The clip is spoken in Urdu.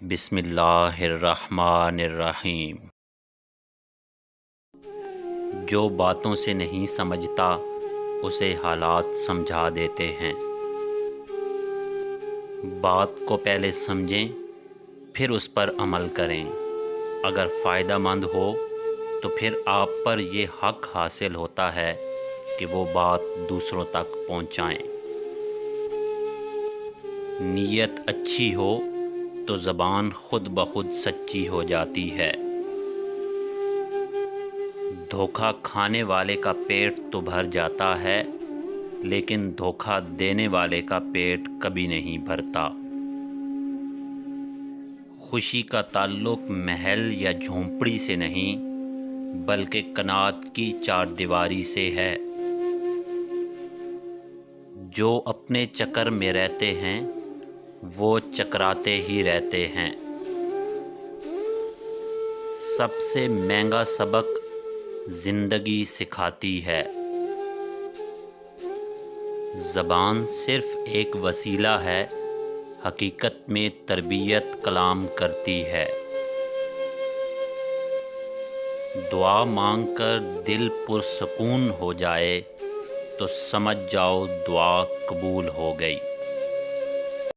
بسم اللہ الرحمن الرحیم۔ جو باتوں سے نہیں سمجھتا اسے حالات سمجھا دیتے ہیں۔ بات کو پہلے سمجھیں پھر اس پر عمل کریں۔ اگر فائدہ مند ہو تو پھر آپ پر یہ حق حاصل ہوتا ہے کہ وہ بات دوسروں تک پہنچائیں۔ نیت اچھی ہو تو زبان خود بخود سچی ہو جاتی ہے۔ دھوکہ کھانے والے کا پیٹ تو بھر جاتا ہے لیکن دھوکہ دینے والے کا پیٹ کبھی نہیں بھرتا۔ خوشی کا تعلق محل یا جھونپڑی سے نہیں بلکہ قناعت کی چار دیواری سے ہے۔ جو اپنے چکر میں رہتے ہیں وہ چکراتے ہی رہتے ہیں۔ سب سے مہنگا سبق زندگی سکھاتی ہے۔ زبان صرف ایک وسیلہ ہے، حقیقت میں تربیت کلام کرتی ہے۔ دعا مانگ کر دل پرسکون ہو جائے تو سمجھ جاؤ دعا قبول ہو گئی۔